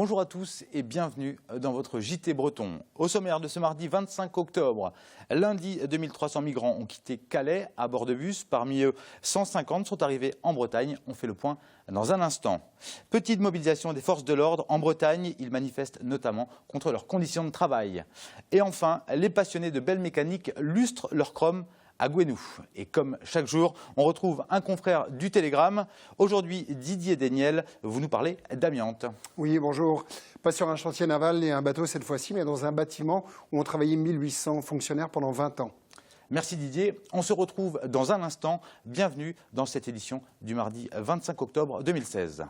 Bonjour à tous et bienvenue dans votre JT Breton. Au sommaire de ce mardi 25 octobre, lundi 2300 migrants ont quitté Calais à bord de bus. Parmi eux, 150 sont arrivés en Bretagne. On fait le point dans un instant. Petite mobilisation des forces de l'ordre en Bretagne. Ils manifestent notamment contre leurs conditions de travail. Et enfin, les passionnés de belle mécanique lustrent leur chrome à Gouesnou. Et comme chaque jour, on retrouve un confrère du Télégramme. Aujourd'hui, Didier Desniel, vous nous parlez d'amiante. Oui, bonjour. Pas sur un chantier naval et un bateau cette fois-ci, mais dans un bâtiment où ont travaillé 1800 fonctionnaires pendant 20 ans. Merci Didier. On se retrouve dans un instant. Bienvenue dans cette édition du mardi 25 octobre 2016.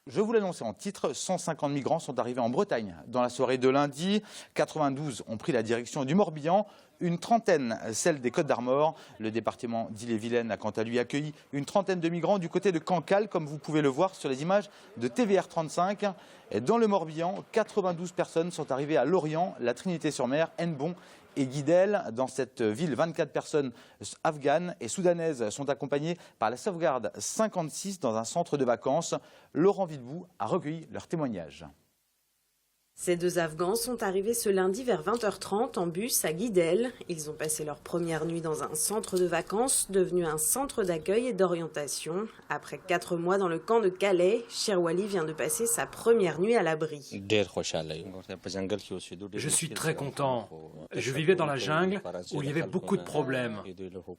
Je vous l'annonçais en titre, 150 migrants sont arrivés en Bretagne dans la soirée de lundi. 92 ont pris la direction du Morbihan, une trentaine celle des Côtes-d'Armor. Le département d'Ille-et-Vilaine a quant à lui accueilli une trentaine de migrants du côté de Cancale, comme vous pouvez le voir sur les images de TVR 35. Et dans le Morbihan, 92 personnes sont arrivées à Lorient, la Trinité-sur-Mer, Hennebont et Guidel. Dans cette ville, 24 personnes afghanes et soudanaises sont accompagnées par la sauvegarde 56 dans un centre de vacances. Laurent Villebout a recueilli leurs témoignages. Ces deux Afghans sont arrivés ce lundi vers 20h30 en bus à Guidel. Ils ont passé leur première nuit dans un centre de vacances devenu un centre d'accueil et d'orientation. Après 4 mois dans le camp de Calais, Sherwali vient de passer sa première nuit à l'abri. Je suis très content. Je vivais dans la jungle où il y avait beaucoup de problèmes.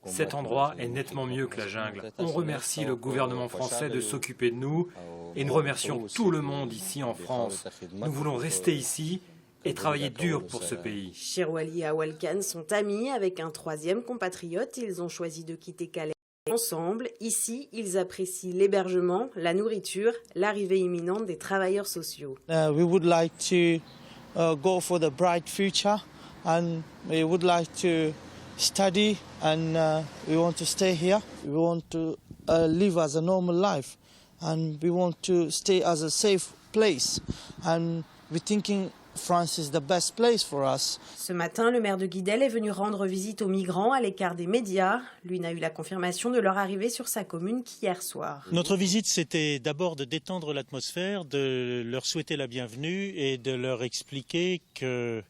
Cet endroit est nettement mieux que la jungle. On remercie le gouvernement français de s'occuper de nous et nous remercions tout le monde ici en France. Nous voulons rester ici et travailler dur pour ce pays. Sherwali et Awalkan sont amis avec un troisième compatriote. Ils ont choisi de quitter Calais ensemble. Ici, ils apprécient l'hébergement, la nourriture, l'arrivée imminente des travailleurs sociaux. We would like to go for the bright future and we would like to study and we want to stay here. We want to live as a normal life and we want to stay as a safe place and we're thinking France is the best place for us. Ce matin, le maire de Guidel est venu rendre visite aux migrants à l'écart des médias. Lui n'a eu la confirmation de leur arrivée sur sa commune qu'hier soir. Notre visite, c'était d'abord de détendre l'atmosphère, de leur souhaiter la bienvenue et de leur expliquer que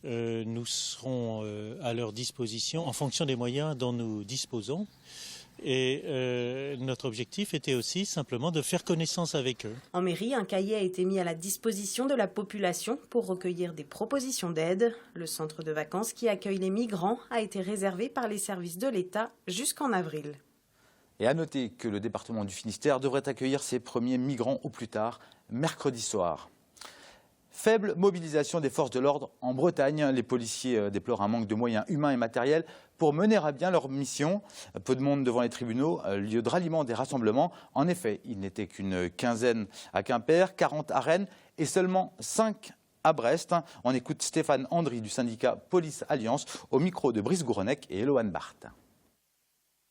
nous serons à leur disposition en fonction des moyens dont nous disposons. Et notre objectif était aussi simplement de faire connaissance avec eux. En mairie, un cahier a été mis à la disposition de la population pour recueillir des propositions d'aide. Le centre de vacances qui accueille les migrants a été réservé par les services de l'État jusqu'en avril. Et à noter que le département du Finistère devrait accueillir ses premiers migrants au plus tard mercredi soir. Faible mobilisation des forces de l'ordre en Bretagne. Les policiers déplorent un manque de moyens humains et matériels pour mener à bien leur mission. Peu de monde devant les tribunaux, lieu de ralliement des rassemblements. En effet, il n'était qu'une quinzaine à Quimper, 40 à Rennes et seulement 5 à Brest. On écoute Stéphane Andry du syndicat Police Alliance au micro de Brice Gouronec et Eloane Barthes.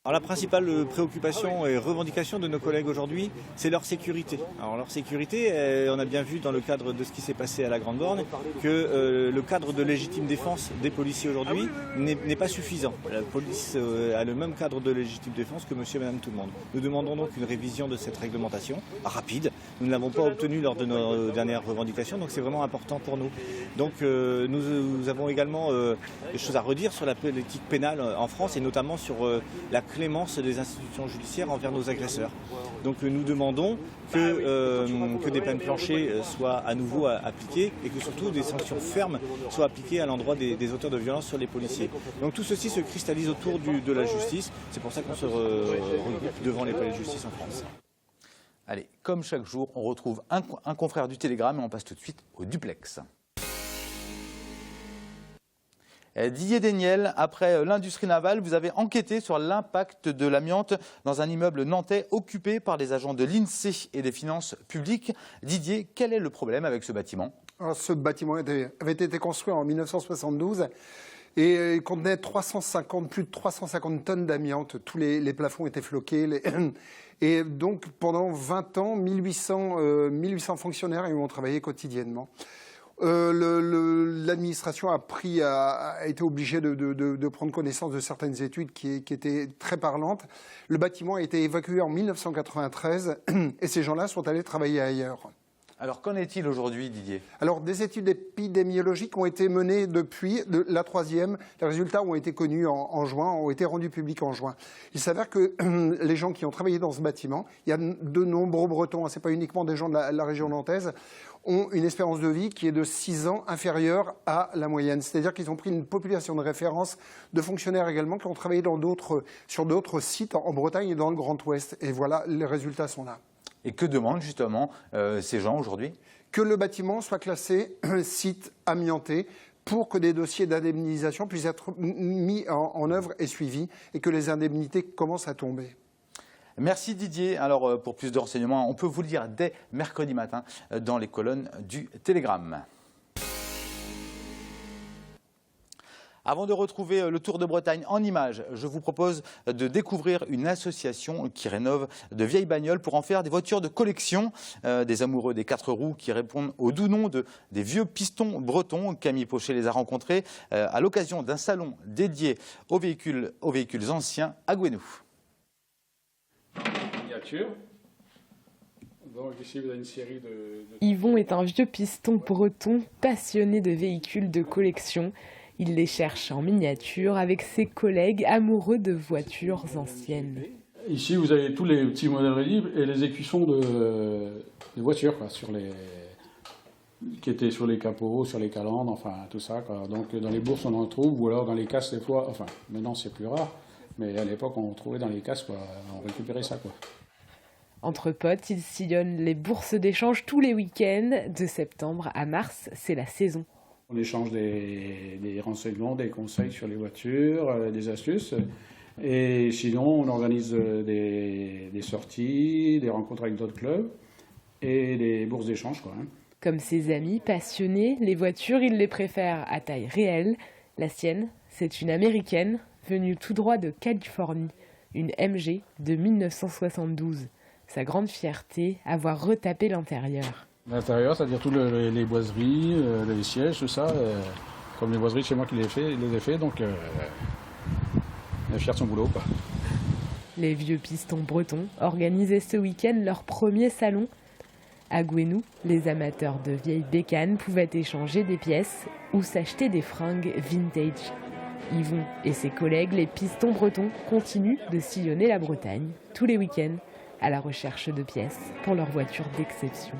Alors la principale préoccupation et revendication de nos collègues aujourd'hui, c'est leur sécurité. Alors leur sécurité, on a bien vu dans le cadre de ce qui s'est passé à la Grande Borne que le cadre de légitime défense des policiers aujourd'hui n'est pas suffisant. La police a le même cadre de légitime défense que monsieur et madame tout le monde. Nous demandons donc une révision de cette réglementation rapide. Nous ne l'avons pas obtenue lors de nos dernières revendications, donc c'est vraiment important pour nous. Donc nous avons également des choses à redire sur la politique pénale en France et notamment sur la clémence des institutions judiciaires envers nos agresseurs. Donc nous demandons que des peines planchées soient à nouveau appliquées et que surtout des sanctions fermes soient appliquées à l'endroit des auteurs de violences sur les policiers. Donc tout ceci se cristallise autour de la justice. C'est pour ça qu'on se regroupe devant les palais de justice en France. Allez, comme chaque jour, on retrouve un confrère du Télégramme et on passe tout de suite au duplex. Didier Desniel, après l'industrie navale, vous avez enquêté sur l'impact de l'amiante dans un immeuble nantais occupé par des agents de l'INSEE et des finances publiques. Didier, quel est le problème avec ce bâtiment ? Alors, ce bâtiment avait été construit en 1972 et il contenait plus de 350 tonnes d'amiante. Tous les plafonds étaient floqués. Et donc, pendant 20 ans, 1800 fonctionnaires y ont travaillé quotidiennement. L'administration a été obligée de prendre connaissance de certaines études qui étaient très parlantes. Le bâtiment a été évacué en 1993 et ces gens-là sont allés travailler ailleurs. Alors qu'en est-il aujourd'hui, Didier? Alors des études épidémiologiques ont été menées depuis la troisième. Les résultats ont été connus en juin, ont été rendus publics en juin. Il s'avère que les gens qui ont travaillé dans ce bâtiment, il y a de nombreux Bretons, ce n'est pas uniquement des gens de la région nantaise, ont une espérance de vie qui est de 6 ans inférieure à la moyenne. C'est-à-dire qu'ils ont pris une population de référence de fonctionnaires également qui ont travaillé sur d'autres sites en Bretagne et dans le Grand Ouest. Et voilà, les résultats sont là. Et que demandent justement ces gens aujourd'hui? Que le bâtiment soit classé site amianté pour que des dossiers d'indemnisation puissent être mis en œuvre et suivis et que les indemnités commencent à tomber. Merci Didier. Alors pour plus de renseignements, on peut vous le dire dès mercredi matin dans les colonnes du Télégramme. Avant de retrouver le Tour de Bretagne en images, je vous propose de découvrir une association qui rénove de vieilles bagnoles pour en faire des voitures de collection. Des amoureux des 4 roues qui répondent au doux nom des vieux pistons bretons. Camille Pochet les a rencontrés à l'occasion d'un salon dédié aux véhicules anciens à Gouesnou. Donc ici, vous avez une série Yvon est un vieux piston breton passionné de véhicules de collection. Il les cherche en miniature avec ses collègues amoureux de voitures anciennes. Ici, vous avez tous les petits modèles libres et les écussons des voitures, quoi, qui étaient sur les capots, sur les calandres, enfin tout ça, quoi. Donc dans les bourses, on en trouve, ou alors dans les casses, des fois, enfin maintenant c'est plus rare, mais à l'époque, on trouvait dans les casses, quoi, on récupérait ça, quoi. Entre potes, ils sillonnent les bourses d'échange tous les week-ends. De septembre à mars, c'est la saison. On échange des renseignements, des conseils sur les voitures, des astuces. Et sinon, on organise des sorties, des rencontres avec d'autres clubs et des bourses d'échange, quoi. Comme ses amis passionnés, les voitures, il les préfère à taille réelle. La sienne, c'est une américaine venue tout droit de Californie, une MG de 1972. Sa grande fierté, avoir retapé l'intérieur. L'intérieur, c'est-à-dire toutes les boiseries, les sièges, tout ça. Comme les boiseries, c'est moi qui les ai fait, donc elle est fière de son boulot, quoi. Les vieux pistons bretons organisaient ce week-end leur premier salon. À Gouesnou, les amateurs de vieilles bécanes pouvaient échanger des pièces ou s'acheter des fringues vintage. Yvon et ses collègues, les pistons bretons, continuent de sillonner la Bretagne tous les week-ends à la recherche de pièces pour leurs voitures d'exception.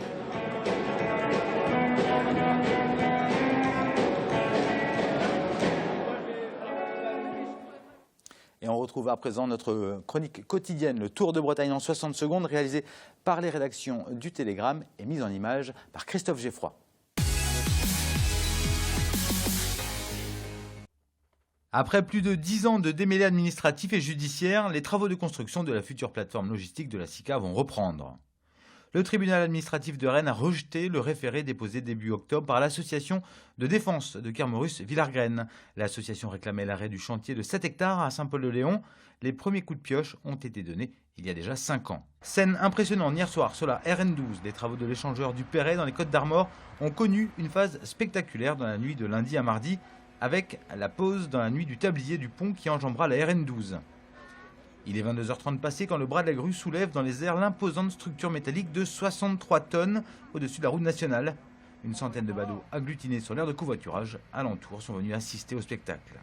Et on retrouve à présent notre chronique quotidienne, le Tour de Bretagne en 60 secondes, réalisé par les rédactions du Télégramme et mise en image par Christophe Geffroy. Après plus de 10 ans de démêlés administratifs et judiciaires, les travaux de construction de la future plateforme logistique de la SICA vont reprendre. Le tribunal administratif de Rennes a rejeté le référé déposé début octobre par l'association de défense de Kermerus-Villargraine. L'association réclamait l'arrêt du chantier de 7 hectares à Saint-Paul-de-Léon. Les premiers coups de pioche ont été donnés il y a déjà 5 ans. Scène impressionnante hier soir sur la RN12. Les travaux de l'échangeur du Perret dans les Côtes-d'Armor ont connu une phase spectaculaire dans la nuit de lundi à mardi, avec la pause dans la nuit du tablier du pont qui enjambera la RN12. Il est 22h30 passé quand le bras de la grue soulève dans les airs l'imposante structure métallique de 63 tonnes au-dessus de la route nationale. Une centaine de badauds agglutinés sur l'aire de covoiturage alentour sont venus assister au spectacle.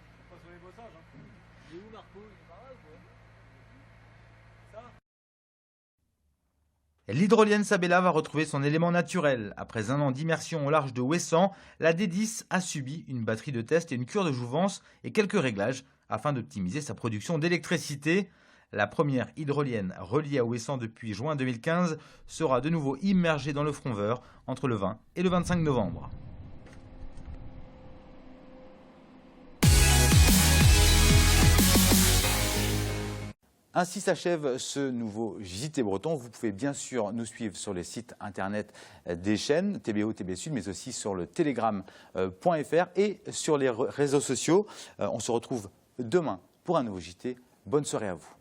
L'hydrolienne Sabella va retrouver son élément naturel. Après un an d'immersion au large de Ouessant, la D10 a subi une batterie de tests et une cure de jouvence et quelques réglages afin d'optimiser sa production d'électricité. La première hydrolienne reliée à Ouessant depuis juin 2015 sera de nouveau immergée dans le Fromveur entre le 20 et le 25 novembre. Ainsi s'achève ce nouveau JT Breton. Vous pouvez bien sûr nous suivre sur les sites internet des chaînes TBO, TB Sud, mais aussi sur le telegram.fr et sur les réseaux sociaux. On se retrouve demain pour un nouveau JT. Bonne soirée à vous.